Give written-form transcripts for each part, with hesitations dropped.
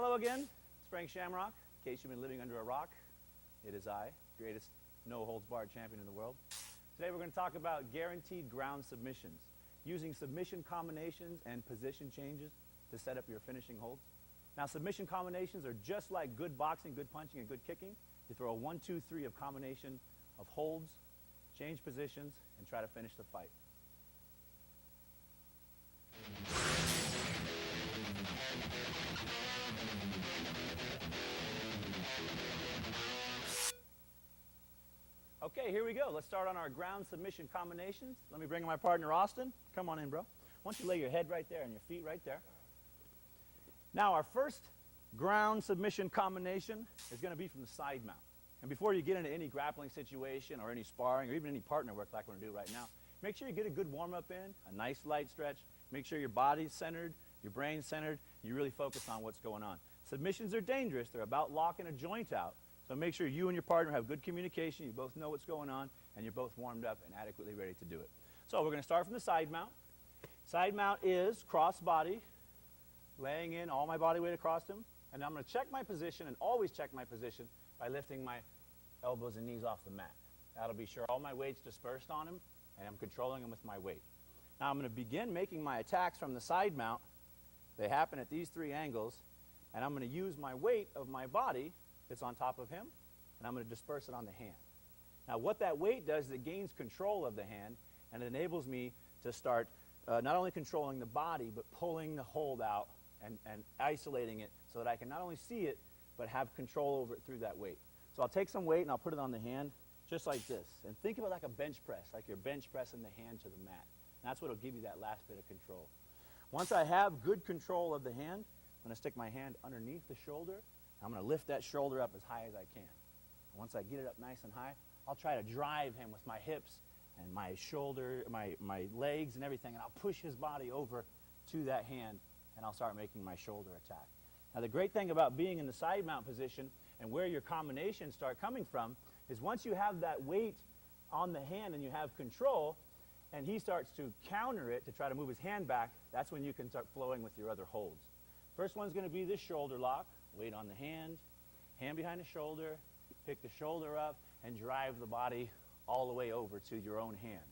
Hello again, it's Frank Shamrock. In case you've been living under a rock, it is I, greatest no-holds-barred champion in the world. Today we're going to talk about guaranteed ground submissions, using submission combinations and position changes to set up your finishing holds. Now, submission combinations are just like good boxing, good punching, and good kicking. You throw a 1, 2, 3 of combination of holds, change positions, and try to finish the fight. Okay, here we go. Let's start on our ground submission combinations. Let me bring in my partner, Austin. Come on in, bro. Why don't you lay your head right there and your feet right there. Now, our first ground submission combination is going to be from the side mount. And before you get into any grappling situation or any sparring or even any partner work like we're going to do right now, make sure you get a good warm-up in, a nice light stretch. Make sure your body's centered, your brain's centered. You really focus on what's going on. Submissions are dangerous. They're about locking a joint out. So make sure you and your partner have good communication, you both know what's going on, and you're both warmed up and adequately ready to do it. So we're going to start from the side mount. Side mount is cross body, laying in all my body weight across him, and I'm going to check my position and always check my position by lifting my elbows and knees off the mat. That'll be sure all my weight's dispersed on him, and I'm controlling him with my weight. Now I'm going to begin making my attacks from the side mount. They happen at these three angles, and I'm going to use my weight of my body that's on top of him, and I'm going to disperse it on the hand. Now what that weight does is it gains control of the hand, and it enables me to start not only controlling the body, but pulling the hold out and isolating it so that I can not only see it, but have control over it through that weight. So I'll take some weight and I'll put it on the hand, just like this. And think of it like a bench press, like you're bench pressing the hand to the mat. And that's what will give you that last bit of control. Once I have good control of the hand, I'm going to stick my hand underneath the shoulder. I'm going to lift that shoulder up as high as I can. And once I get it up nice and high, I'll try to drive him with my hips and my shoulder, my legs and everything, and I'll push his body over to that hand, and I'll start making my shoulder attack. Now the great thing about being in the side mount position and where your combinations start coming from is once you have that weight on the hand and you have control, and he starts to counter it to try to move his hand back, that's when you can start flowing with your other holds. First one's going to be this shoulder lock. Weight on the hand behind the shoulder, pick the shoulder up, and drive the body all the way over to your own hand.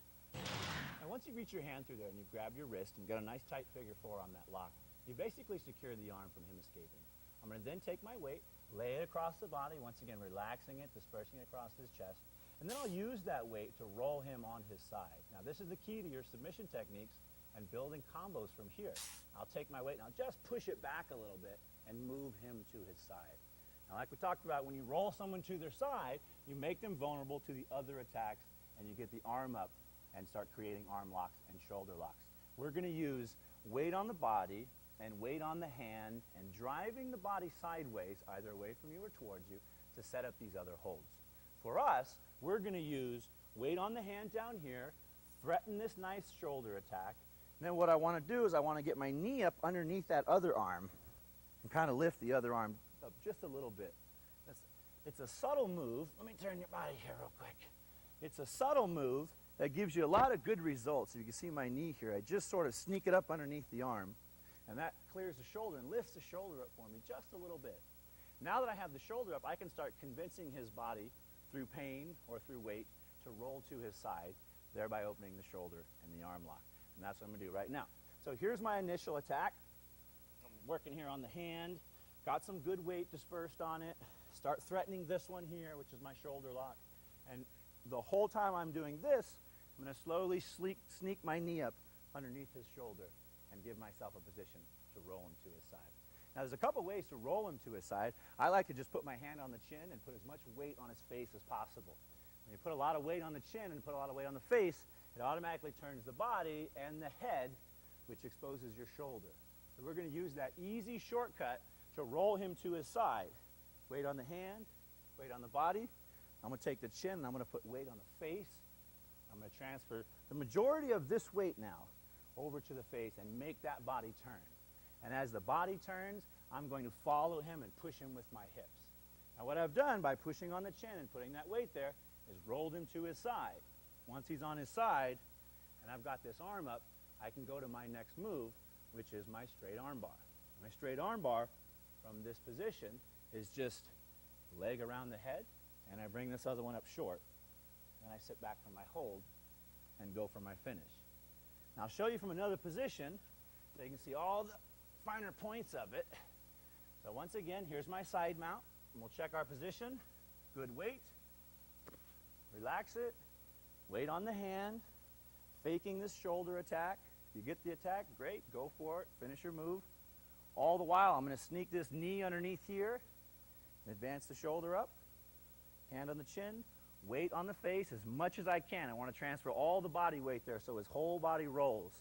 And once you reach your hand through there and you grab your wrist and get a nice tight figure 4 on that lock, you basically secure the arm from him escaping. I'm going to then take my weight, lay it across the body, once again relaxing it, dispersing it across his chest, and then I'll use that weight to roll him on his side. Now this is the key to your submission techniques and building combos from here. I'll take my weight and I'll just push it back a little bit and move him to his side. Now, like we talked about, when you roll someone to their side, you make them vulnerable to the other attacks, and you get the arm up and start creating arm locks and shoulder locks. We're going to use weight on the body and weight on the hand and driving the body sideways, either away from you or towards you, to set up these other holds. For us, we're going to use weight on the hand down here, threaten this nice shoulder attack, and then what I want to do is I want to get my knee up underneath that other arm and kind of lift the other arm up just a little bit. It's a subtle move. Let me turn your body here real quick. It's a subtle move that gives you a lot of good results. You can see my knee here. I just sort of sneak it up underneath the arm, and that clears the shoulder and lifts the shoulder up for me just a little bit. Now that I have the shoulder up, I can start convincing his body through pain or through weight to roll to his side, thereby opening the shoulder and the arm lock. And that's what I'm going to do right now. So here's my initial attack. Working here on the hand, got some good weight dispersed on it, start threatening this one here, which is my shoulder lock, and the whole time I'm doing this, I'm going to slowly sneak my knee up underneath his shoulder and give myself a position to roll him to his side. Now there's a couple ways to roll him to his side. I like to just put my hand on the chin and put as much weight on his face as possible. When you put a lot of weight on the chin and put a lot of weight on the face, it automatically turns the body and the head, which exposes your shoulder. So we're going to use that easy shortcut to roll him to his side. Weight on the hand, weight on the body. I'm going to take the chin and I'm going to put weight on the face. I'm going to transfer the majority of this weight now over to the face and make that body turn. And as the body turns, I'm going to follow him and push him with my hips. Now what I've done by pushing on the chin and putting that weight there is rolled him to his side. Once he's on his side and I've got this arm up, I can go to my next move, which is my straight arm bar. My straight arm bar from this position is just leg around the head, and I bring this other one up short, and I sit back for my hold and go for my finish. Now I'll show you from another position so you can see all the finer points of it. So once again, here's my side mount, and we'll check our position. Good weight, relax it, weight on the hand, faking this shoulder attack. If you get the attack, great, go for it, finish your move. All the while, I'm going to sneak this knee underneath here, advance the shoulder up, hand on the chin, weight on the face as much as I can. I want to transfer all the body weight there so his whole body rolls.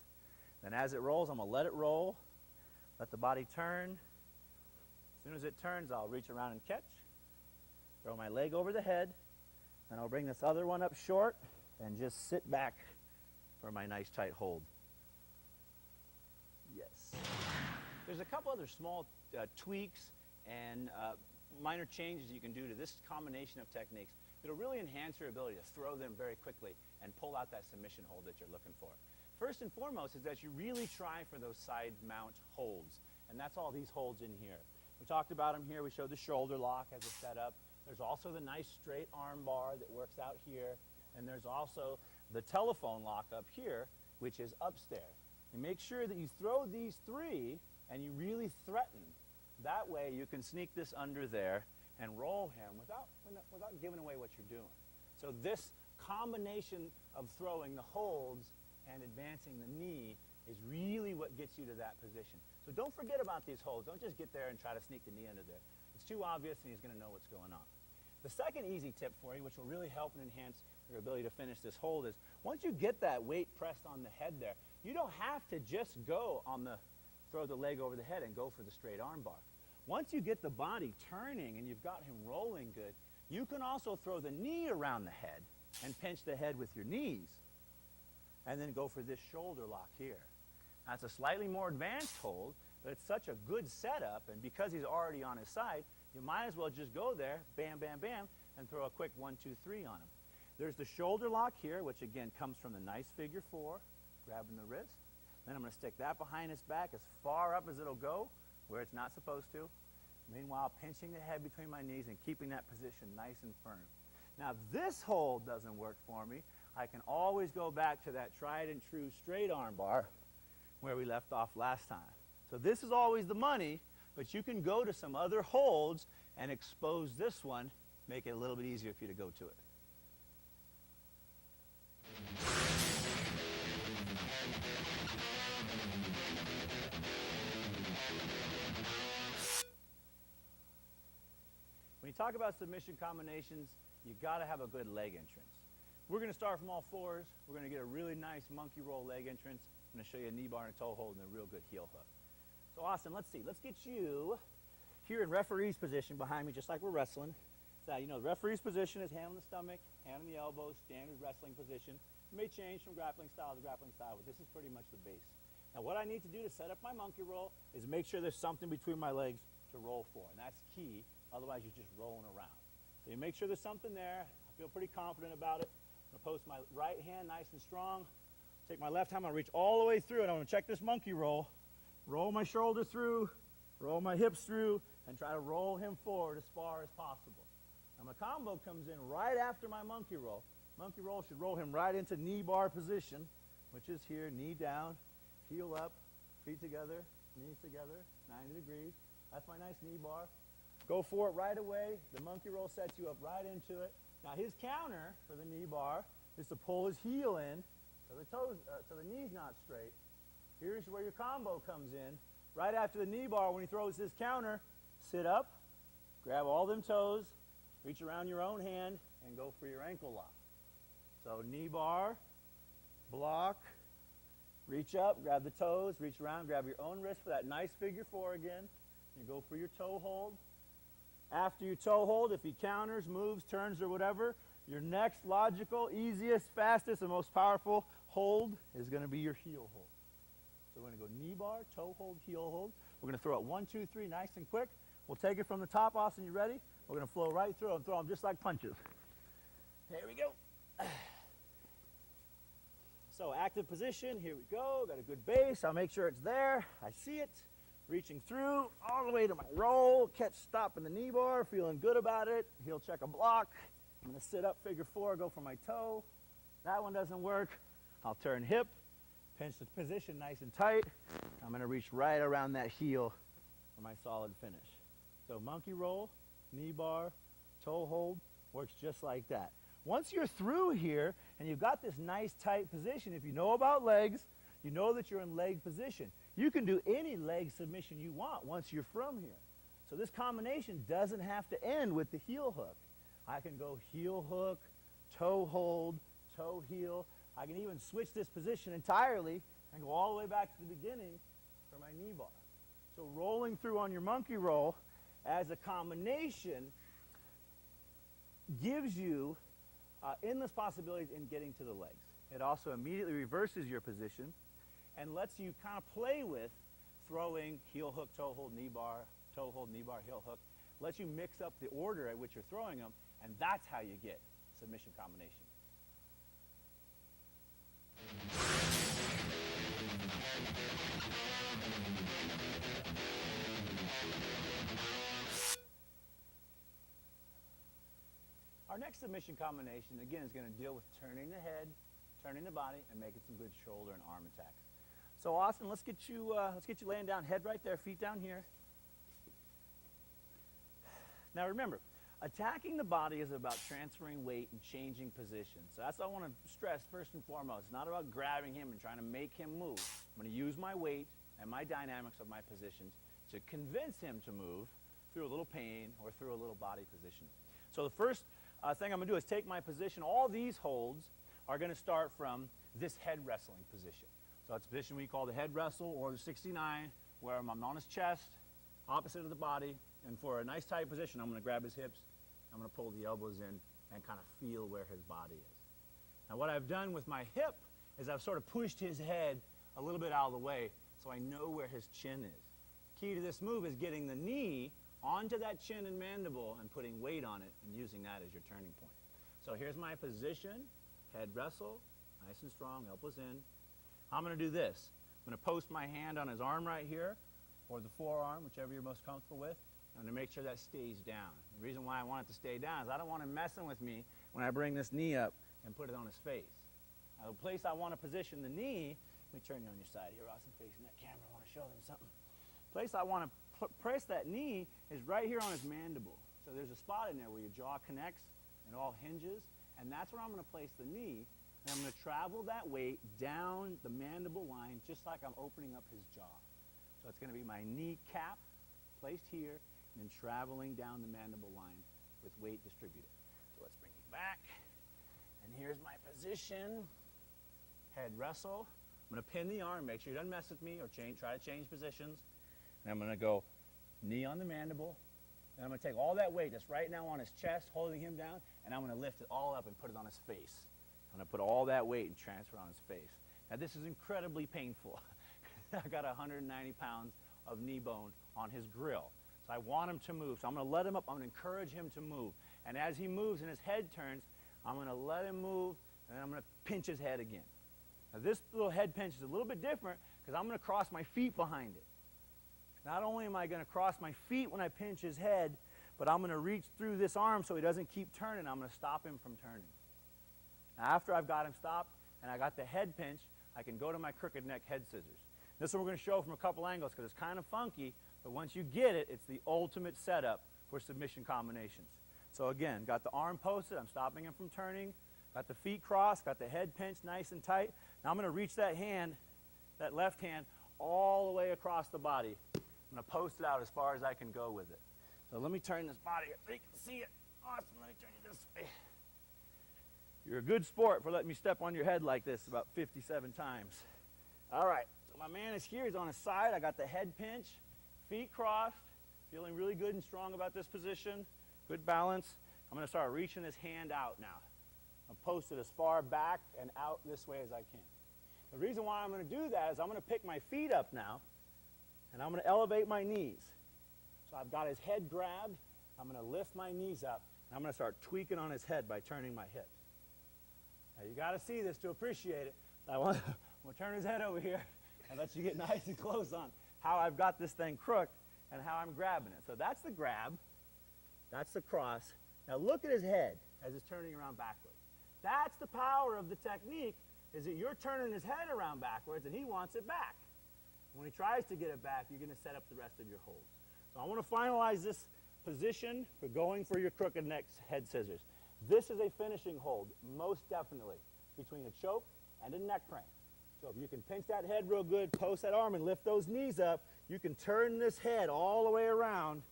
Then as it rolls, I'm going to let it roll, let the body turn. As soon as it turns, I'll reach around and catch, throw my leg over the head, and I'll bring this other one up short and just sit back for my nice tight hold. Yes. There's a couple other small tweaks and minor changes you can do to this combination of techniques that'll really enhance your ability to throw them very quickly and pull out that submission hold that you're looking for. First and foremost is that you really try for those side mount holds, and that's all these holds in here. We talked about them here. We showed the shoulder lock as a setup. There's also the nice straight arm bar that works out here, and there's also the telephone lock up here, which is upstairs. You make sure that you throw these three and you really threaten. That way you can sneak this under there and roll him without giving away what you're doing. So this combination of throwing the holds and advancing the knee is really what gets you to that position. So don't forget about these holds. Don't just get there and try to sneak the knee under there. It's too obvious and he's going to know what's going on. The second easy tip for you, which will really help and enhance your ability to finish this hold, is once you get that weight pressed on the head there, you don't have to just go on the throw the leg over the head and go for the straight arm bar. Once you get the body turning and you've got him rolling good, you can also throw the knee around the head and pinch the head with your knees and then go for this shoulder lock here. That's a slightly more advanced hold, but it's such a good setup, and because he's already on his side, you might as well just go there, bam, bam, bam, and throw a quick 1, 2, 3 on him. There's the shoulder lock here, which again comes from the nice figure 4, grabbing the wrist. Then I'm going to stick that behind his back as far up as it'll go, where it's not supposed to. Meanwhile, pinching the head between my knees and keeping that position nice and firm. Now, if this hold doesn't work for me, I can always go back to that tried and true straight arm bar where we left off last time. So this is always the money, but you can go to some other holds and expose this one, make it a little bit easier for you to go to it. When you talk about submission combinations, you got to have a good leg entrance. We're going to start from all fours. We're going to get a really nice monkey roll leg entrance. I'm going to show you a knee bar and a toe hold and a real good heel hook. So Austin, let's see. Let's get you here in referee's position behind me, just like we're wrestling. So, you know, the referee's position is hand on the stomach, hand on the elbow, standard wrestling position. It may change from grappling style to grappling style, but this is pretty much the base. Now what I need to do to set up my monkey roll is make sure there's something between my legs to roll for, and that's key. Otherwise, you're just rolling around. So you make sure there's something there. I feel pretty confident about it. I'm going to post my right hand nice and strong. Take my left hand, I'm going to reach all the way through, and I'm going to check this monkey roll. Roll my shoulder through, roll my hips through, and try to roll him forward as far as possible. Now my combo comes in right after my monkey roll. Monkey roll should roll him right into knee bar position, which is here, knee down, heel up, feet together, knees together, 90 degrees. That's my nice knee bar. Go for it right away. The monkey roll sets you up right into it. Now his counter for the knee bar is to pull his heel in so the knee's not straight. Here's where your combo comes in. Right after the knee bar, when he throws his counter, sit up, grab all them toes, reach around your own hand, and go for your ankle lock. So knee bar, block, reach up, grab the toes, reach around, grab your own wrist for that nice figure 4 again. You go for your toe hold. After your toe hold, if he counters, moves, turns, or whatever, your next logical, easiest, fastest, and most powerful hold is going to be your heel hold. So we're going to go knee bar, toe hold, heel hold. We're going to throw it 1, 2, 3, nice and quick. We'll take it from the top, Austin, you ready? We're going to flow right through and throw them just like punches. There we go. So active position, here we go. Got a good base. I'll make sure it's there. I see it. Reaching through all the way to my roll, catch, stop in the knee bar, feeling good about it. Heel check a block. I'm going to sit up, figure four, go for my toe. That one doesn't work. I'll turn hip, pinch the position nice and tight. I'm going to reach right around that heel for my solid finish. So monkey roll, knee bar, toe hold, works just like that. Once you're through here and you've got this nice tight position, if you know about legs, you know that you're in leg position. You can do any leg submission you want once you're from here. So this combination doesn't have to end with the heel hook. I can go heel hook, toe hold, toe heel. I can even switch this position entirely and go all the way back to the beginning for my knee bar. So rolling through on your monkey roll as a combination gives you endless possibilities in getting to the legs. It also immediately reverses your position and lets you kind of play with throwing heel hook, toe hold, knee bar, heel hook. Lets you mix up the order at which you're throwing them, and that's how you get submission combination. Our next submission combination, again, is going to deal with turning the head, turning the body, and making some good shoulder and arm attacks. So Austin, let's get you laying down, head right there, feet down here. Now remember, attacking the body is about transferring weight and changing position. So that's what I want to stress first and foremost. It's not about grabbing him and trying to make him move. I'm going to use my weight and my dynamics of my positions to convince him to move through a little pain or through a little body position. So the first thing I'm going to do is take my position. All these holds are going to start from this head wrestling position. So it's a position we call the head wrestle or the 69, where I'm on his chest, opposite of the body, and for a nice tight position, I'm going to grab his hips, I'm going to pull the elbows in and kind of feel where his body is. Now what I've done with my hip is I've sort of pushed his head a little bit out of the way so I know where his chin is. Key to this move is getting the knee onto that chin and mandible and putting weight on it and using that as your turning point. So here's my position, head wrestle, nice and strong, elbows in. I'm going to do this. I'm going to post my hand on his arm right here, or the forearm, whichever you're most comfortable with. I'm going to make sure that stays down. The reason why I want it to stay down is I don't want him messing with me when I bring this knee up and put it on his face. Now, the place I want to position the knee, let me turn you on your side here, Austin, facing that camera. I want to show them something. The place I want to press that knee is right here on his mandible. So there's a spot in there where your jaw connects and all hinges, and that's where I'm going to place the knee. And I'm going to travel that weight down the mandible line just like I'm opening up his jaw. So it's going to be my kneecap placed here and then traveling down the mandible line with weight distributed. So let's bring you back. And here's my position. Head wrestle. I'm going to pin the arm. Make sure he doesn't mess with me or try to change positions. And I'm going to go knee on the mandible. And I'm going to take all that weight that's right now on his chest, holding him down, and I'm going to lift it all up and put it on his face. I'm going to put all that weight and transfer it on his face. Now this is incredibly painful. I got 190 pounds of knee bone on his grill. So I want him to move. So I'm going to let him up. I'm going to encourage him to move. And as he moves and his head turns, I'm going to let him move, and then I'm going to pinch his head again. Now this little head pinch is a little bit different because I'm going to cross my feet behind it. Not only am I going to cross my feet when I pinch his head, but I'm going to reach through this arm so he doesn't keep turning. I'm going to stop him from turning. Now after I've got him stopped and I got the head pinch, I can go to my crooked neck head scissors. This one we're going to show from a couple angles because it's kind of funky, but once you get it, it's the ultimate setup for submission combinations. So again, got the arm posted, I'm stopping him from turning, got the feet crossed, got the head pinched nice and tight. Now I'm going to reach that hand, that left hand, all the way across the body. I'm going to post it out as far as I can go with it. So let me turn this body up so you can see it. Awesome, let me turn you this way. You're a good sport for letting me step on your head like this about 57 times. All right, so my man is here. He's on his side. I got the head pinch, feet crossed, feeling really good and strong about this position. Good balance. I'm going to start reaching this hand out now. I'll post it as far back and out this way as I can. The reason why I'm going to do that is I'm going to pick my feet up now, and I'm going to elevate my knees. So I've got his head grabbed. I'm going to lift my knees up, and I'm going to start tweaking on his head by turning my hips. Now you got to see this to appreciate it. I'm going to turn his head over here and let you get nice and close on. how I've got this thing crooked and how I'm grabbing it. So that's the grab. That's the cross. Now look at his head as it's turning around backwards. That's the power of the technique, is that you're turning his head around backwards and he wants it back. When he tries to get it back, you're going to set up the rest of your holds. So I want to finalize this position for going for your crooked neck head scissors. This is a finishing hold, most definitely, between a choke and a neck crank. So if you can pinch that head real good, post that arm, and lift those knees up, you can turn this head all the way around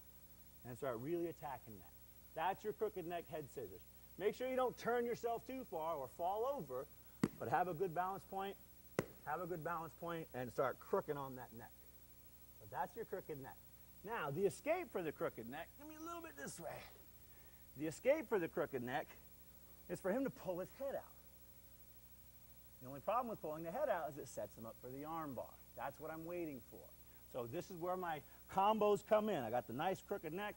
and start really attacking that. That's your crooked neck head scissors. Make sure you don't turn yourself too far or fall over, but have a good balance point, and start crooking on that neck. So that's your crooked neck. Now, the escape for the crooked neck, give me a little bit this way. The escape for the crooked neck is for him to pull his head out. The only problem with pulling the head out is it sets him up for the arm bar. That's what I'm waiting for. So this is where my combos come in. I got the nice crooked neck.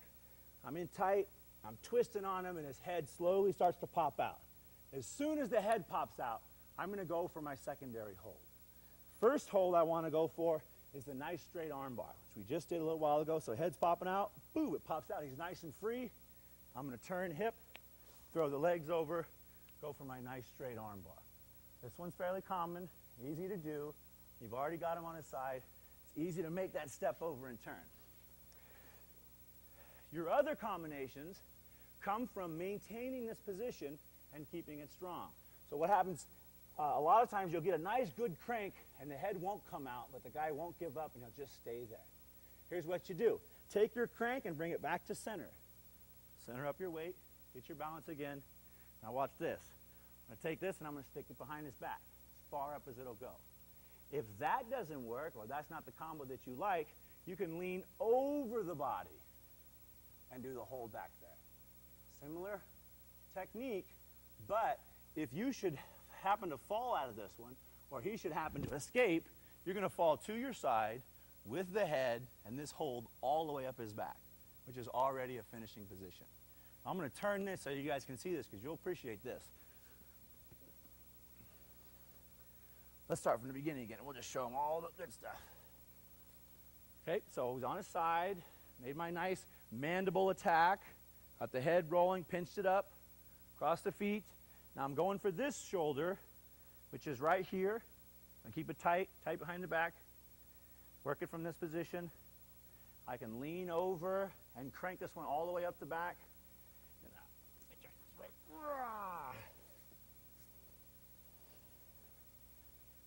I'm in tight. I'm twisting on him, and his head slowly starts to pop out. As soon as the head pops out, I'm going to go for my secondary hold. First hold I want to go for is the nice straight arm bar, which we just did a little while ago. So head's popping out. Boom, it pops out. He's nice and free. I'm going to turn hip, throw the legs over, go for my nice straight arm bar. This one's fairly common, easy to do. You've already got him on his side. It's easy to make that step over and turn. Your other combinations come from maintaining this position and keeping it strong. So what happens, a lot of times you'll get a nice good crank and the head won't come out, but the guy won't give up and he'll just stay there. Here's what you do. Take your crank and bring it back to center. Center up your weight, get your balance again. Now watch this. I'm going to take this and I'm going to stick it behind his back, as far up as it'll go. If that doesn't work, or that's not the combo that you like, you can lean over the body and do the hold back there. Similar technique, but if you should happen to fall out of this one, or he should happen to escape, you're going to fall to your side with the head and this hold all the way up his back, which is already a finishing position. I'm going to turn this so you guys can see this, because you'll appreciate this. Let's start from the beginning again, and we'll just show him all the good stuff. Okay, so he's on his side, made my nice mandible attack, got the head rolling, pinched it up, across the feet. Now I'm going for this shoulder, which is right here. I keep it tight, tight behind the back. Work it from this position. I can lean over and crank this one all the way up the back.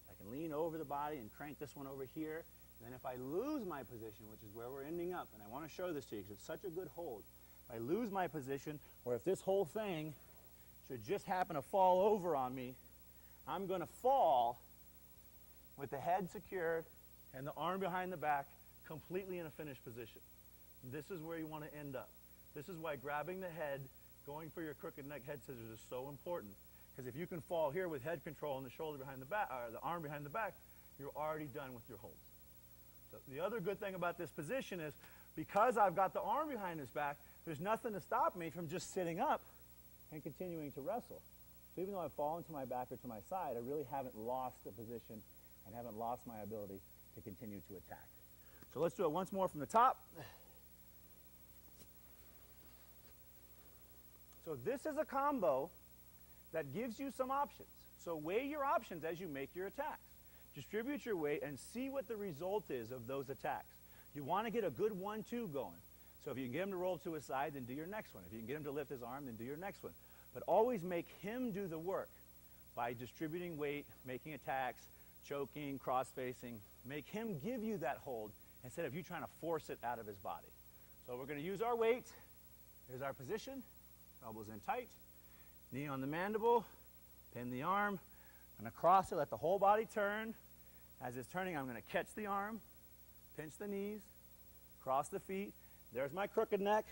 I can lean over the body and crank this one over here. And then if I lose my position, which is where we're ending up, and I want to show this to you because it's such a good hold. If I lose my position, or if this whole thing should just happen to fall over on me, I'm going to fall with the head secured and the arm behind the back completely in a finished position. This is where you want to end up. This is why grabbing the head, going for your crooked neck head scissors is so important. Because if you can fall here with head control and the shoulder behind the back, or the arm behind the back, you're already done with your holds. So the other good thing about this position is, because I've got the arm behind his back, there's nothing to stop me from just sitting up and continuing to wrestle. So even though I've fallen to my back or to my side, I really haven't lost the position and haven't lost my ability to continue to attack. So let's do it once more from the top. So this is a combo that gives you some options. So weigh your options as you make your attacks. Distribute your weight and see what the result is of those attacks. You want to get a good 1-2 going. So if you can get him to roll to his side, then do your next one. If you can get him to lift his arm, then do your next one. But always make him do the work by distributing weight, making attacks, choking, cross-facing. Make him give you that hold instead of you trying to force it out of his body. So we're going to use our weight. Here's our position. Elbows in tight. Knee on the mandible. Pin the arm. I'm going to cross it, let the whole body turn. As it's turning, I'm going to catch the arm, pinch the knees, cross the feet. There's my crooked neck.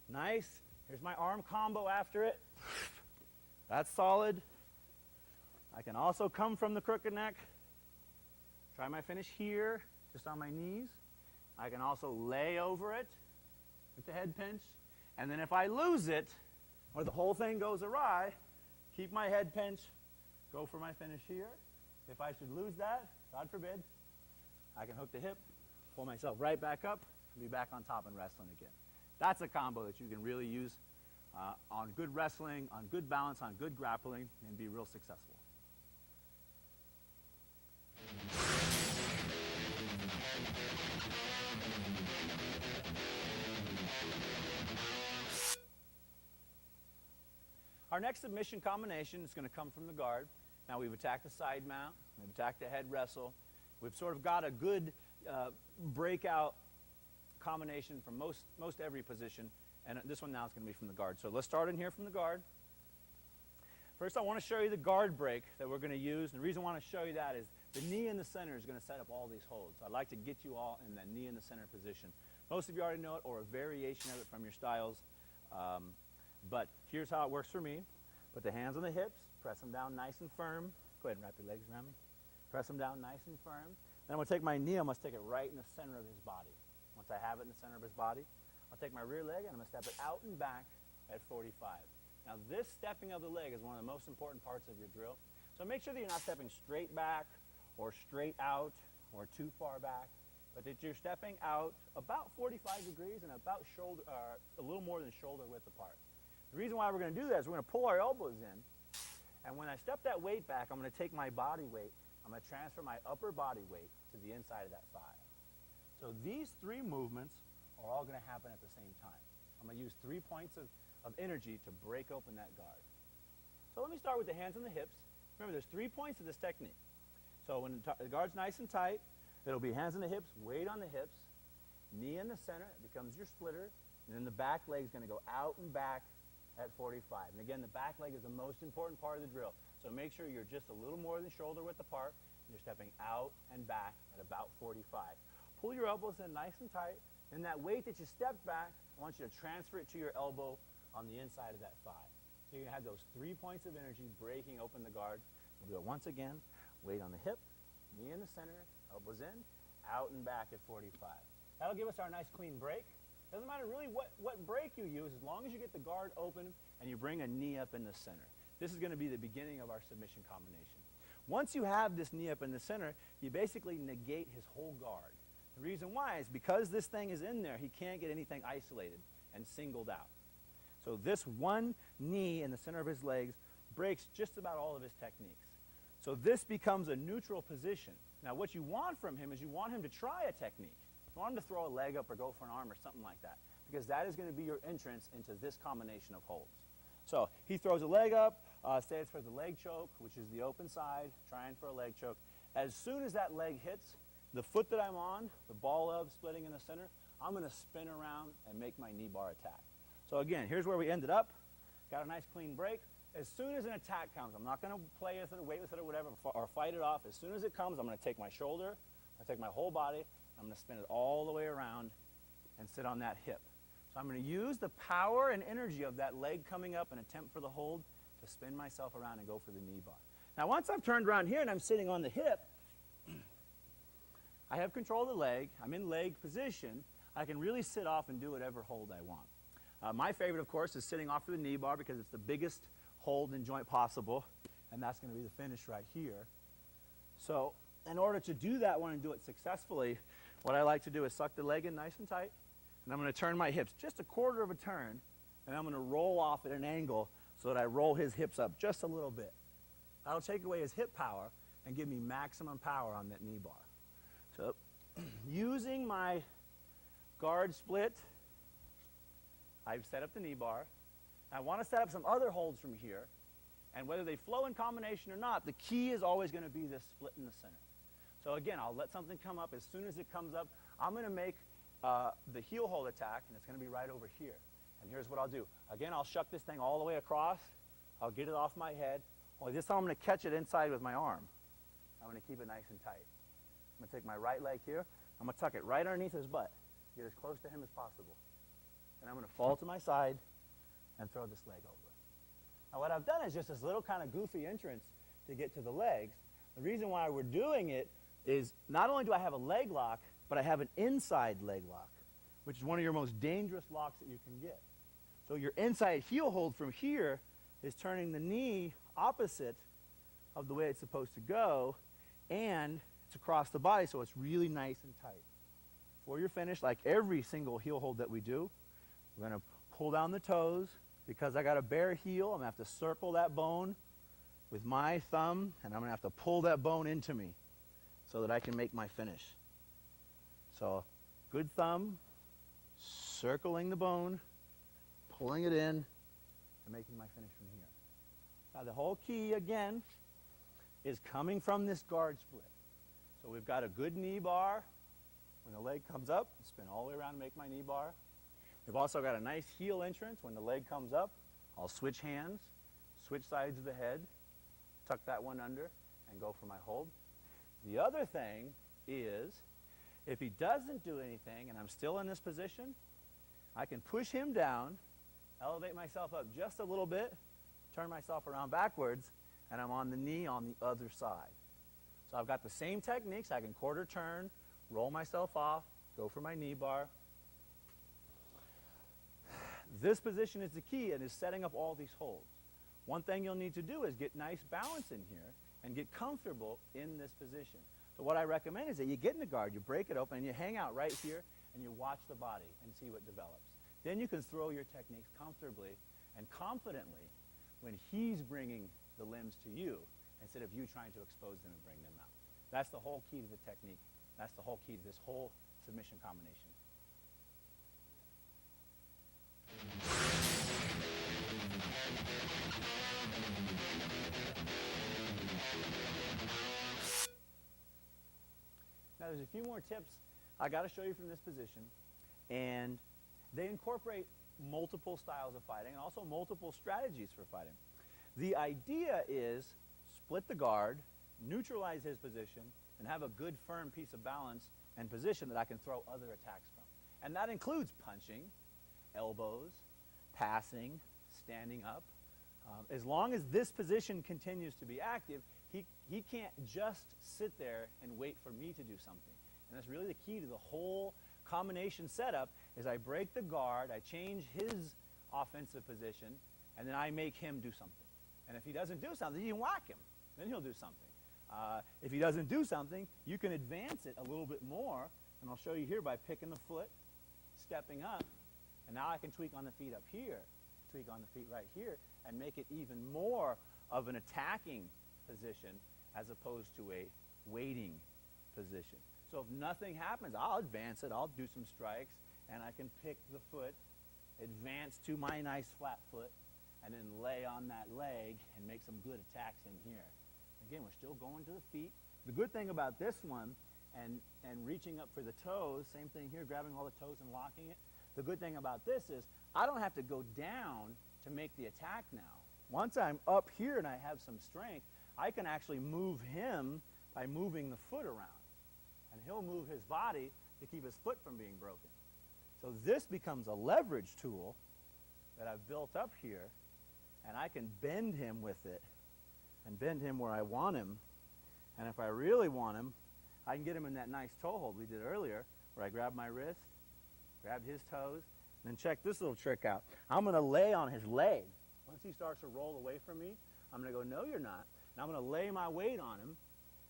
Nice. Here's my arm combo after it. That's solid. I can also come from the crooked neck. Try my finish here, just on my knees. I can also lay over it with the head pinch. And then if I lose it, or the whole thing goes awry, keep my head pinch, go for my finish here. If I should lose that, God forbid, I can hook the hip, pull myself right back up, and be back on top and wrestling again. That's a combo that you can really use on good wrestling, on good balance, on good grappling, and be real successful. Our next submission combination is going to come from the guard. Now we've attacked the side mount, we've attacked the head wrestle. We've sort of got a good breakout combination from most every position, and this one now is going to be from the guard. So let's start in here from the guard. First I want to show you the guard break that we're going to use, and the reason I want to show you that is the knee in the center is going to set up all these holds. So I'd like to get you all in that knee in the center position. Most of you already know it, or a variation of it from your styles. But here's how it works for me. Put the hands on the hips, press them down nice and firm. Go ahead and wrap your legs around me. Press them down nice and firm. Then I'm going to take my knee, I must take it right in the center of his body. Once I have it in the center of his body, I'll take my rear leg and I'm going to step it out and back at 45. Now this stepping of the leg is one of the most important parts of your drill. So make sure that you're not stepping straight back or straight out or too far back, but that you're stepping out about 45 degrees and about shoulder, a little more than shoulder width apart. The reason why we're going to do that is we're going to pull our elbows in, and when I step that weight back, I'm going to take my body weight, I'm going to transfer my upper body weight to the inside of that thigh. So these three movements are all going to happen at the same time. I'm going to use 3 points of energy to break open that guard. So let me start with the hands on the hips. Remember, there's 3 points of this technique. So when the guard's nice and tight, it'll be hands on the hips, weight on the hips, knee in the center, it becomes your splitter, and then the back leg is going to go out and back at 45. And again, the back leg is the most important part of the drill. So make sure you're just a little more than shoulder width apart. And you're stepping out and back at about 45. Pull your elbows in nice and tight. And that weight that you stepped back, I want you to transfer it to your elbow on the inside of that thigh. So you're going to have those 3 points of energy breaking open the guard. We'll do it once again. Weight on the hip, knee in the center, elbows in, out and back at 45. That'll give us our nice clean break. Doesn't matter really what break you use, as long as you get the guard open and you bring a knee up in the center. This is going to be the beginning of our submission combination. Once you have this knee up in the center, you basically negate his whole guard. The reason why is because this thing is in there, he can't get anything isolated and singled out. So this one knee in the center of his legs breaks just about all of his techniques. So this becomes a neutral position. Now what you want from him is you want him to try a technique. You want him to throw a leg up or go for an arm or something like that, because that is going to be your entrance into this combination of holds. So he throws a leg up, say it's for the leg choke, which is the open side, trying for a leg choke. As soon as that leg hits the foot that I'm on, the ball of splitting in the center, I'm going to spin around and make my knee bar attack. So again, here's where we ended up. Got a nice clean break. As soon as an attack comes, I'm not going to play with it or wait with it or whatever, or fight it off. As soon as it comes, I'm going to take my shoulder, I take my whole body, I'm going to spin it all the way around and sit on that hip. So I'm going to use the power and energy of that leg coming up and attempt for the hold to spin myself around and go for the knee bar. Now once I've turned around here and I'm sitting on the hip, I have control of the leg, I'm in leg position, I can really sit off and do whatever hold I want. My favorite, of course, is sitting off for the knee bar because it's the biggest hold and joint possible, and that's going to be the finish right here. So in order to do that one and do it successfully, what I like to do is suck the leg in nice and tight, and I'm going to turn my hips just a quarter of a turn, and I'm going to roll off at an angle so that I roll his hips up just a little bit. That'll take away his hip power and give me maximum power on that knee bar. So using my guard split, I've set up the knee bar. I want to set up some other holds from here, and whether they flow in combination or not, the key is always going to be this split in the center. So again, I'll let something come up. As soon as it comes up, I'm going to make the heel hold attack, and it's going to be right over here. And here's what I'll do. Again, I'll shuck this thing all the way across. I'll get it off my head. Only this time I'm going to catch it inside with my arm. I'm going to keep it nice and tight. I'm going to take my right leg here. I'm going to tuck it right underneath his butt. Get as close to him as possible. And I'm going to fall to my side and throw this leg over. Now what I've done is just this little kind of goofy entrance to get to the legs. The reason why we're doing it is not only do I have a leg lock, but I have an inside leg lock, which is one of your most dangerous locks that you can get. So your inside heel hold from here is turning the knee opposite of the way it's supposed to go, and across the body so it's really nice and tight. Before you're finished, like every single heel hold that we do, we're going to pull down the toes. Because I got a bare heel, I'm going to have to circle that bone with my thumb, and I'm going to have to pull that bone into me so that I can make my finish. So good thumb, circling the bone, pulling it in, and making my finish from here. Now the whole key, again, is coming from this guard split. So we've got a good knee bar. When the leg comes up, spin all the way around and make my knee bar. We've also got a nice heel entrance. When the leg comes up, I'll switch hands, switch sides of the head, tuck that one under, and go for my hold. The other thing is, if he doesn't do anything and I'm still in this position, I can push him down, elevate myself up just a little bit, turn myself around backwards, and I'm on the knee on the other side. So I've got the same techniques. I can quarter turn, roll myself off, go for my knee bar. This position is the key and is setting up all these holds. One thing you'll need to do is get nice balance in here and get comfortable in this position. So what I recommend is that you get in the guard, you break it open, and you hang out right here, and you watch the body and see what develops. Then you can throw your techniques comfortably and confidently when he's bringing the limbs to you instead of you trying to expose them and bring them out. That's the whole key to the technique. That's the whole key to this whole submission combination. Now there's a few more tips I got to show you from this position, and they incorporate multiple styles of fighting and also multiple strategies for fighting. The idea is split the guard, neutralize his position, and have a good firm piece of balance and position that I can throw other attacks from. And that includes punching, elbows, passing, standing up. As long as this position continues to be active, he can't just sit there and wait for me to do something. And that's really the key to the whole combination setup is I break the guard, I change his offensive position, and then I make him do something. And if he doesn't do something, you whack him. Then he'll do something. If he doesn't do something, you can advance it a little bit more, and I'll show you here by picking the foot, stepping up, and now I can tweak on the feet up here, tweak on the feet right here, and make it even more of an attacking position as opposed to a waiting position. So if nothing happens, I'll advance it, I'll do some strikes, and I can pick the foot, advance to my nice flat foot, and then lay on that leg and make some good attacks in here. Again, we're still going to the feet. The good thing about this one, and reaching up for the toes, same thing here, grabbing all the toes and locking it. The good thing about this is I don't have to go down to make the attack now. Once I'm up here and I have some strength, I can actually move him by moving the foot around. And he'll move his body to keep his foot from being broken. So this becomes a leverage tool that I've built up here, and I can bend him with it and bend him where I want him. And if I really want him, I can get him in that nice toe hold we did earlier, where I grab my wrist, grab his toes, and then check this little trick out. I'm going to lay on his leg. Once he starts to roll away from me, I'm going to go, no, you're not. And I'm going to lay my weight on him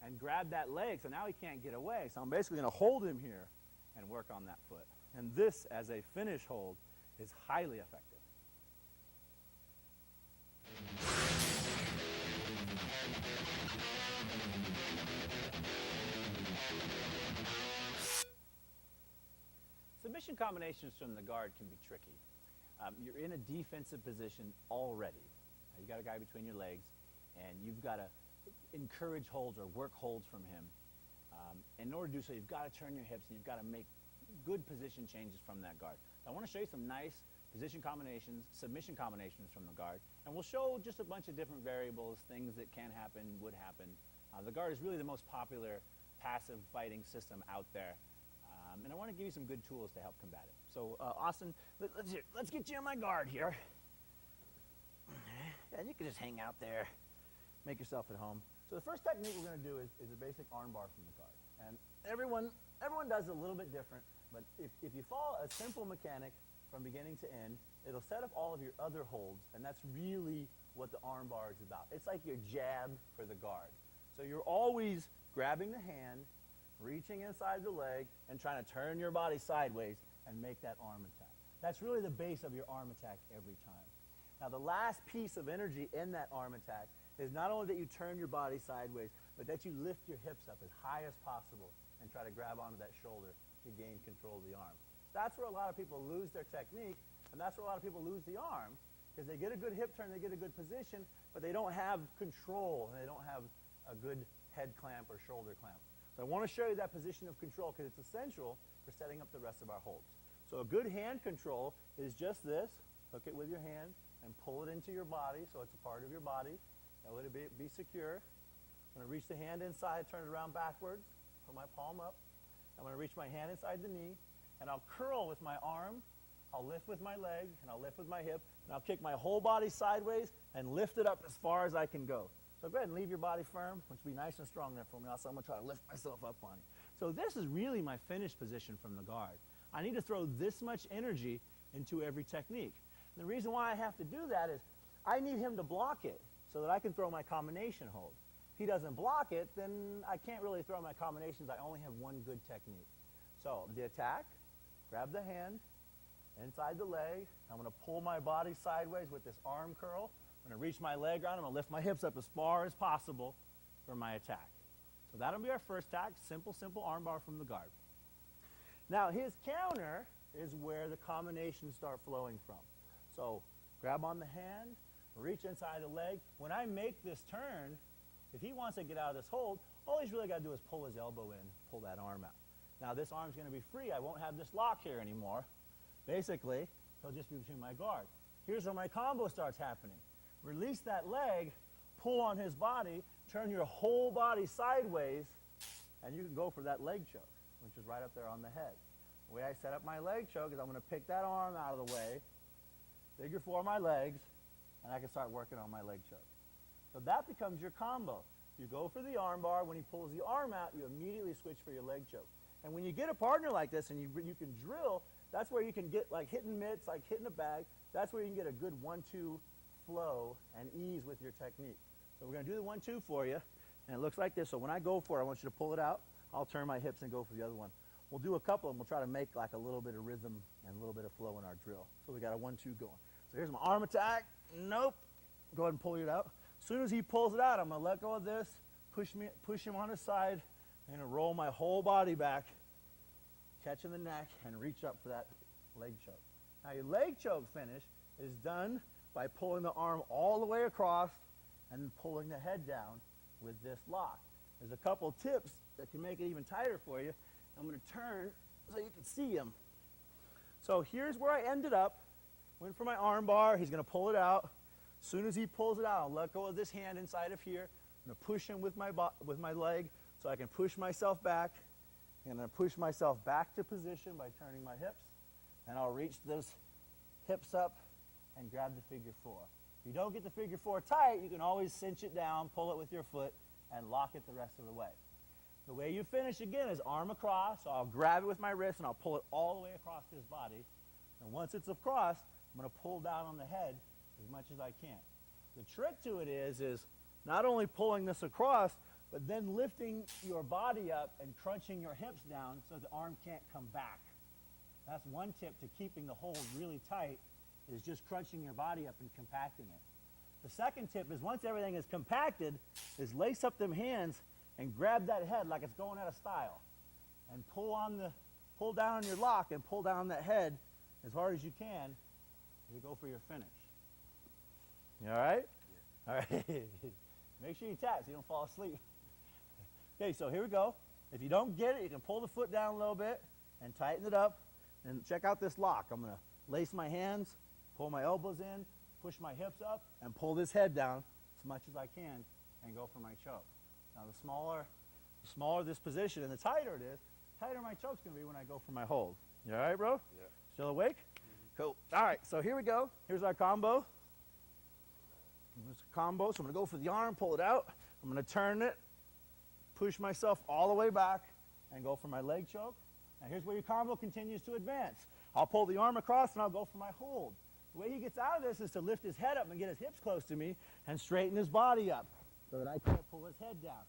and grab that leg, so now he can't get away. So I'm basically going to hold him here and work on that foot. And this, as a finish hold, is highly effective. Submission combinations from the guard can be tricky. You're in a defensive position already. You got a guy between your legs, and you've got to encourage holds or work holds from him. In order to do so, you've got to turn your hips, and you've got to make good position changes from that guard. So I want to show you some nice position combinations, submission combinations from the guard, and we'll show just a bunch of different variables, things that can happen, would happen. The guard is really the most popular passive fighting system out there. And I want to give you some good tools to help combat it. So, Austin, let's get you on my guard here. And you can just hang out there, make yourself at home. So the first technique we're going to do is a basic arm bar from the guard. And everyone does it a little bit different, but if you follow a simple mechanic from beginning to end, it'll set up all of your other holds, and that's really what the arm bar is about. It's like your jab for the guard. So you're always grabbing the hand, reaching inside the leg, and trying to turn your body sideways and make that arm attack. That's really the base of your arm attack every time. Now, the last piece of energy in that arm attack is not only that you turn your body sideways, but that you lift your hips up as high as possible and try to grab onto that shoulder to gain control of the arm. That's where a lot of people lose their technique, and that's where a lot of people lose the arm, because they get a good hip turn, they get a good position, but they don't have control, and they don't have a good head clamp or shoulder clamp. So I want to show you that position of control, because it's essential for setting up the rest of our holds. So a good hand control is just this. Hook it with your hand and pull it into your body so it's a part of your body. That would be secure. I'm going to reach the hand inside, turn it around backwards, put my palm up. I'm going to reach my hand inside the knee, and I'll curl with my arm. I'll lift with my leg, and I'll lift with my hip, and I'll kick my whole body sideways and lift it up as far as I can go. So go ahead and leave your body firm, which will be nice and strong there for me. Also, I'm going to try to lift myself up on you. So this is really my finish position from the guard. I need to throw this much energy into every technique. And the reason why I have to do that is I need him to block it so that I can throw my combination hold. If he doesn't block it, then I can't really throw my combinations. I only have one good technique. So the attack, grab the hand, inside the leg. I'm going to pull my body sideways with this arm curl. I'm going to reach my leg around. I'm going to lift my hips up as far as possible for my attack. So that'll be our first attack, simple arm bar from the guard. Now his counter is where the combinations start flowing from. So grab on the hand, reach inside the leg. When I make this turn, if he wants to get out of this hold, all he's really got to do is pull his elbow in, pull that arm out. Now this arm's going to be free. I won't have this lock here anymore. Basically, he'll just be between my guard. Here's where my combo starts happening. Release that leg, pull on his body, turn your whole body sideways, and you can go for that leg choke, which is right up there on the head. The way I set up my leg choke is I'm going to pick that arm out of the way, figure four my legs, and I can start working on my leg choke. So that becomes your combo. You go for the arm bar. When he pulls the arm out, you immediately switch for your leg choke. And when you get a partner like this and you can drill, that's where you can get like hitting mitts, like hitting a bag. That's where you can get a good 1-2 flow and ease with your technique. So we're going to do the 1-2 for you, and it looks like this. So when I go for it, I want you to pull it out. I'll turn my hips and go for the other one. We'll do a couple, and we'll try to make like a little bit of rhythm and a little bit of flow in our drill. So we got a 1-2 going. So here's my arm attack. Nope. Go ahead and pull it out. As soon as he pulls it out, I'm going to let go of this, push him on his side. I'm going to roll my whole body back, catching the neck, and reach up for that leg choke. Now your leg choke finish is done by pulling the arm all the way across and pulling the head down with this lock. There's a couple tips that can make it even tighter for you. I'm going to turn so you can see them. So here's where I ended up. Went for my arm bar. He's going to pull it out. As soon as he pulls it out, I'll let go of this hand inside of here. I'm going to push him with my leg so I can push myself back. I'm going to push myself back to position by turning my hips. And I'll reach those hips up and grab the figure four. If you don't get the figure four tight, you can always cinch it down, pull it with your foot, and lock it the rest of the way. The way you finish, again, is arm across. So I'll grab it with my wrist, and I'll pull it all the way across his body. And once it's across, I'm going to pull down on the head as much as I can. The trick to it is not only pulling this across, but then lifting your body up and crunching your hips down so the arm can't come back. That's one tip to keeping the hold really tight, is just crunching your body up and compacting it. The second tip is once everything is compacted, is lace up them hands and grab that head like it's going out of style. And pull down on your lock and pull down that head as hard as you can. You go for your finish. You all right? Yeah. All right. Make sure you tap so you don't fall asleep. Okay, so here we go. If you don't get it, you can pull the foot down a little bit and tighten it up. And check out this lock. I'm going to lace my hands, pull my elbows in, push my hips up, and pull this head down as much as I can and go for my choke. Now the smaller this position and the tighter it is, tighter my choke's going to be when I go for my hold. You all right, bro? Yeah. Still awake? Mm-hmm. Cool. All right, so here we go. Here's our combo. Here's a combo. So I'm going to go for the arm, pull it out. I'm going to turn it, push myself all the way back, and go for my leg choke. Now here's where your combo continues to advance. I'll pull the arm across and I'll go for my hold. The way he gets out of this is to lift his head up and get his hips close to me and straighten his body up so that I can't pull his head down.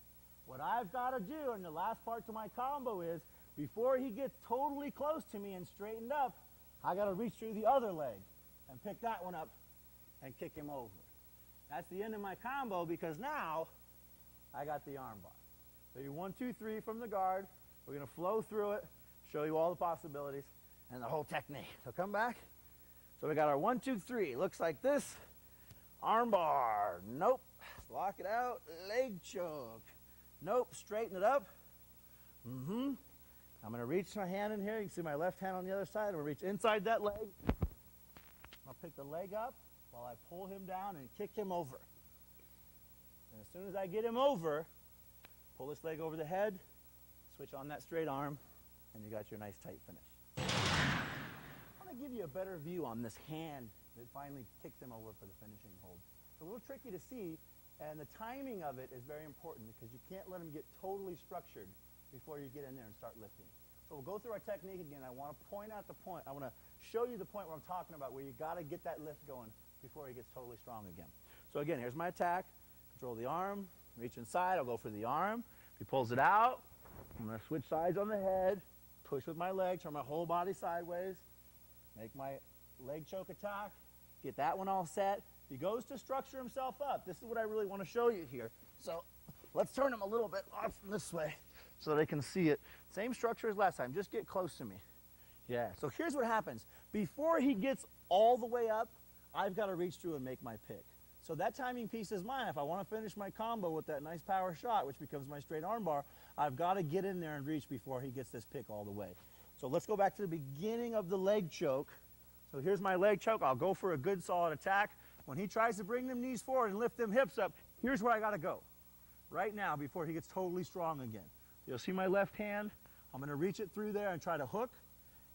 What I've got to do, and the last part to my combo is, before he gets totally close to me and straightened up, I got to reach through the other leg and pick that one up and kick him over. That's the end of my combo because now I got the arm bar. So you 1, 2, 3 from the guard. We're going to flow through it, show you all the possibilities and the whole technique. So come back. So we got our 1, 2, 3. Looks like this. Arm bar. Nope. Lock it out. Leg choke. Nope. Straighten it up. I'm going to reach my hand in here. You can see my left hand on the other side. I'm going to reach inside that leg. I'll pick the leg up while I pull him down and kick him over. And as soon as I get him over, pull this leg over the head, switch on that straight arm, and you got your nice tight finish. I want to give you a better view on this hand that finally kicks him over for the finishing hold. It's a little tricky to see, and the timing of it is very important because you can't let him get totally structured before you get in there and start lifting. So we'll go through our technique again. I want to point out the point. I want to show you the point where I'm talking about where you got to get that lift going before he gets totally strong again. So again, here's my attack. Control the arm, reach inside. I'll go for the arm. He pulls it out. I'm going to switch sides on the head, push with my leg, turn my whole body sideways, make my leg choke attack, get that one all set. He goes to structure himself up. This is what I really want to show you here. So let's turn him a little bit off this way so they can see it. Same structure as last time. Just get close to me. Yeah. So here's what happens. Before he gets all the way up, I've got to reach through and make my pick. So that timing piece is mine. If I want to finish my combo with that nice power shot, which becomes my straight arm bar, I've got to get in there and reach before he gets this pick all the way. So let's go back to the beginning of the leg choke. So here's my leg choke. I'll go for a good solid attack. When he tries to bring them knees forward and lift them hips up, here's where I got to go. Right now before he gets totally strong again. You'll see my left hand. I'm going to reach it through there and try to hook.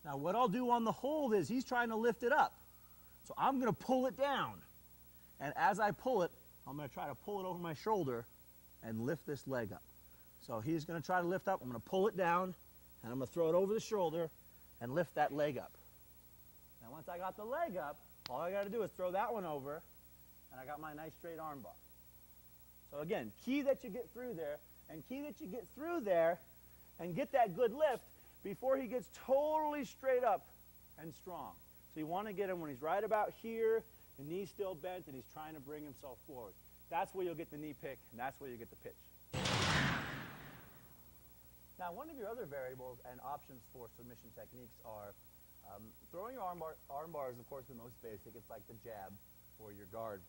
Now what I'll do on the hold is he's trying to lift it up. So I'm going to pull it down. And as I pull it, I'm going to try to pull it over my shoulder and lift this leg up. So he's going to try to lift up. I'm going to pull it down, and I'm going to throw it over the shoulder and lift that leg up. Now once I got the leg up, all I got to do is throw that one over, and I got my nice straight arm bar. So again, key that you get through there, and key that you get through there and get that good lift before he gets totally straight up and strong. So you want to get him when he's right about here, the knee's still bent, and he's trying to bring himself forward. That's where you'll get the knee pick, and that's where you get the pitch. Now, one of your other variables and options for submission techniques are throwing your arm bar is, of course, the most basic. It's like the jab for your guard.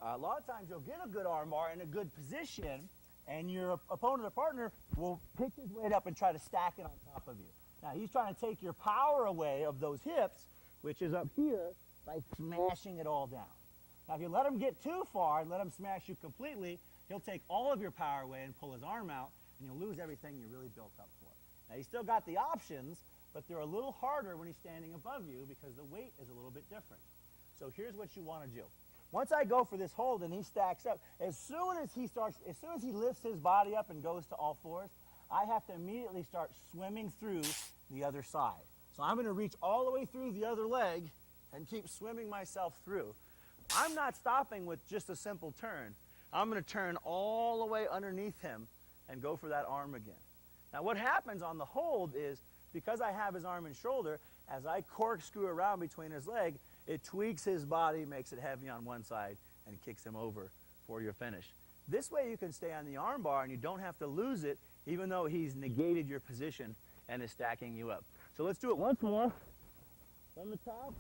A lot of times you'll get a good arm bar in a good position, and your opponent or partner will pick his weight up and try to stack it on top of you. Now, he's trying to take your power away of those hips, which is up here, by smashing it all down. Now, if you let him get too far and let him smash you completely, he'll take all of your power away and pull his arm out, and you'll lose everything you really built up for. Now, you still got the options, but they're a little harder when he's standing above you because the weight is a little bit different. So here's what you want to do. Once I go for this hold and he stacks up, as soon as he lifts his body up and goes to all fours, I have to immediately start swimming through the other side. So I'm going to reach all the way through the other leg and keep swimming myself through. I'm not stopping with just a simple turn. I'm going to turn all the way underneath him and go for that arm again. Now what happens on the hold is, because I have his arm and shoulder, as I corkscrew around between his leg, it tweaks his body, makes it heavy on one side, and kicks him over for your finish. This way you can stay on the arm bar and you don't have to lose it, even though he's negated your position and is stacking you up. So let's do it once more. From the top.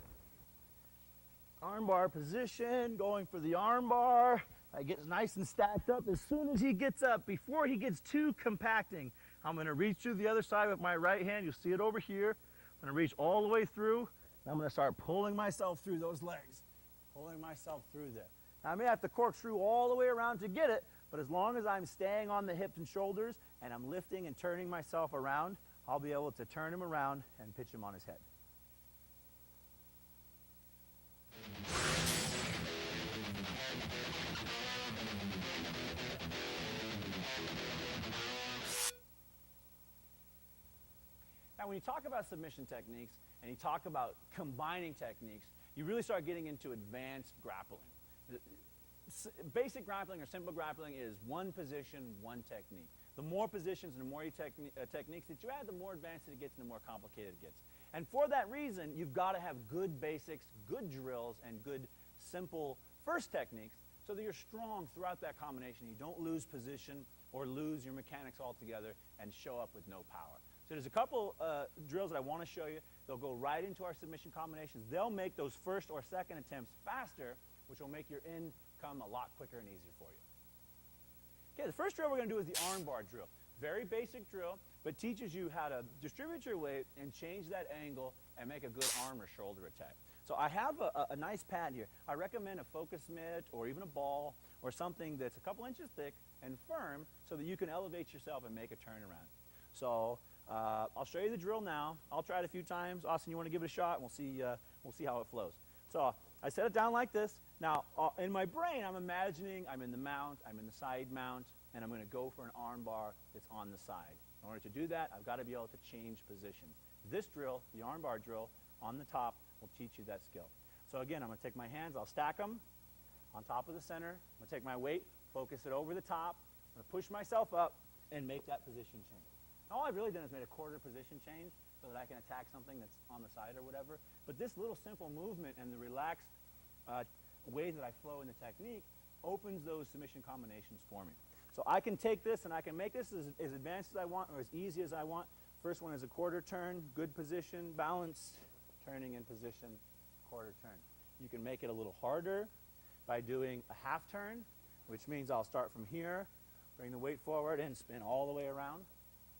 Arm bar position, going for the arm bar. I get nice and stacked up. As soon as he gets up, before he gets too compacting, I'm going to reach through the other side with my right hand. You'll see it over here. I'm going to reach all the way through, and I'm going to start pulling myself through those legs, pulling myself through there. Now, I may have to corkscrew all the way around to get it, but as long as I'm staying on the hips and shoulders and I'm lifting and turning myself around, I'll be able to turn him around and pitch him on his head. Now, when you talk about submission techniques and you talk about combining techniques, you really start getting into advanced grappling. basic grappling or simple grappling is one position, one technique. The more positions and the more techniques that you add, the more advanced it gets and the more complicated it gets. And for that reason, you've got to have good basics, good drills, and good simple first techniques so that you're strong throughout that combination. You don't lose position or lose your mechanics altogether and show up with no power. So there's a couple drills that I want to show you. They'll go right into our submission combinations. They'll make those first or second attempts faster, which will make your end come a lot quicker and easier for you. Okay, the first drill we're going to do is the arm bar drill. Very basic drill, but teaches you how to distribute your weight and change that angle and make a good arm or shoulder attack. So I have a nice pad here. I recommend a focus mitt or even a ball or something that's a couple inches thick and firm so that you can elevate yourself and make a turnaround. So I'll show you the drill now. I'll try it a few times. Austin, you want to give it a shot? We'll see how it flows. So I set it down like this. Now, in my brain, I'm imagining I'm in the mount, I'm in the side mount, and I'm going to go for an arm bar that's on the side. In order to do that, I've got to be able to change positions. This drill, the arm bar drill, on the top will teach you that skill. So again, I'm going to take my hands, I'll stack them on top of the center. I'm going to take my weight, focus it over the top. I'm going to push myself up and make that position change. All I've really done is made a quarter position change so that I can attack something that's on the side or whatever. But this little simple movement and the relaxed way that I flow in the technique opens those submission combinations for me. So I can take this and I can make this as advanced as I want or as easy as I want. First one is a quarter turn, good position, balance, turning in position, quarter turn. You can make it a little harder by doing a half turn, which means I'll start from here, bring the weight forward and spin all the way around.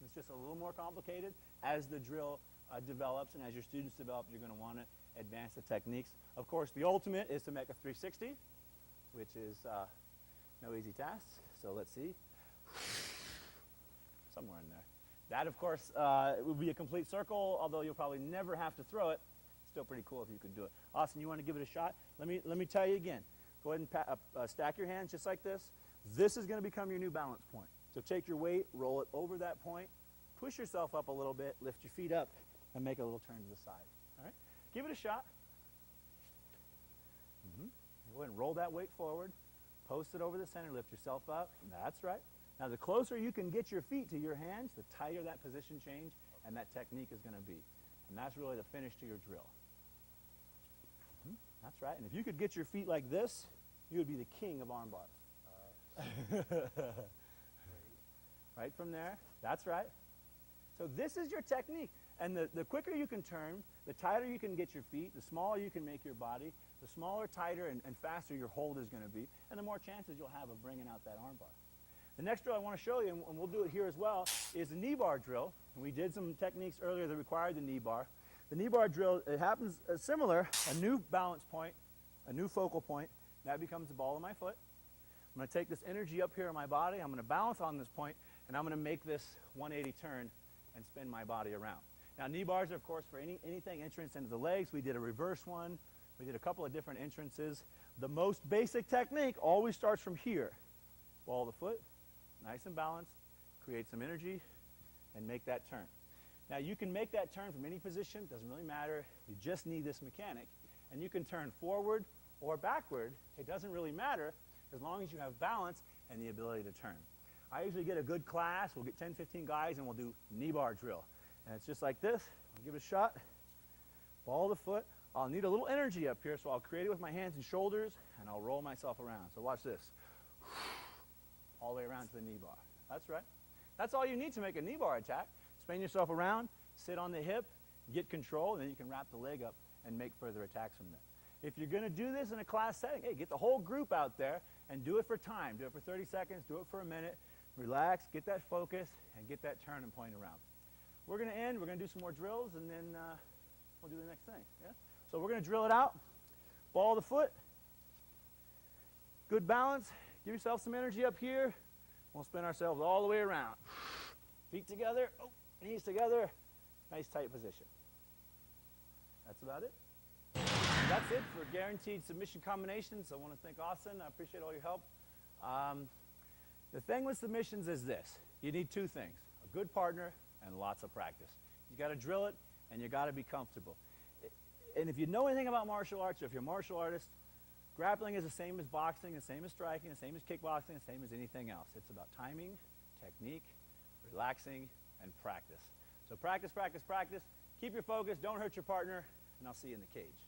It's just a little more complicated. As the drill develops and as your students develop, you're going to want to advance the techniques. Of course, the ultimate is to make a 360, which is no easy task. So let's see. Somewhere in there. That, of course, would be a complete circle, although you'll probably never have to throw it. Still pretty cool if you could do it. Austin, you want to give it a shot? Let me tell you again. Go ahead and stack your hands just like this. This is going to become your new balance point. So take your weight, roll it over that point, push yourself up a little bit, lift your feet up, and make a little turn to the side. All right? Give it a shot. Go ahead and roll that weight forward, post it over the center, lift yourself up. That's right. Now, the closer you can get your feet to your hands, the tighter that position change and that technique is going to be. And that's really the finish to your drill. That's right. And if you could get your feet like this, you would be the king of arm bars. Right from there. That's right. So this is your technique. And the quicker you can turn, the tighter you can get your feet, the smaller you can make your body, the smaller, tighter, and faster your hold is going to be, and the more chances you'll have of bringing out that arm bar. The next drill I want to show you, and we'll do it here as well, is the knee bar drill. And we did some techniques earlier that required the knee bar. The knee bar drill, it happens similar, a new balance point, a new focal point. That becomes the ball of my foot. I'm going to take this energy up here in my body. I'm going to balance on this point, and I'm going to make this 180 turn and spin my body around. Now, knee bars are, of course, for anything entrance into the legs. We did a reverse one. We did a couple of different entrances. The most basic technique always starts from here. Ball the foot, nice and balanced, create some energy, and make that turn. Now, you can make that turn from any position. Doesn't really matter. You just need this mechanic. And you can turn forward or backward. It doesn't really matter as long as you have balance and the ability to turn. I usually get a good class. We'll get 10, 15 guys, and we'll do knee bar drill. And it's just like this. I'll give it a shot. Ball the foot. I'll need a little energy up here, so I'll create it with my hands and shoulders, and I'll roll myself around. So watch this. All the way around to the knee bar. That's right. That's all you need to make a knee bar attack. Spin yourself around, sit on the hip, get control, and then you can wrap the leg up and make further attacks from there. If you're going to do this in a class setting, hey, get the whole group out there and do it for time. Do it for 30 seconds, do it for a minute. Relax, get that focus, and get that turn and point around. We're going to end. We're going to do some more drills, and then we'll do the next thing. Yeah? So we're going to drill it out. Ball the foot. Good balance. Give yourself some energy up here. We'll spin ourselves all the way around. Feet together. Oh, knees together. Nice tight position. That's about it. That's it for guaranteed submission combinations. I want to thank Austin. I appreciate all your help. The thing with submissions is this. You need two things, a good partner and lots of practice. You got to drill it, and you got to be comfortable. And if you know anything about martial arts, or if you're a martial artist, Grappling is the same as boxing, the same as striking, the same as kickboxing, the same as anything else. It's about timing, technique, relaxing, and practice. So practice, practice, practice. Keep your focus. Don't hurt your partner, and I'll see you in the cage.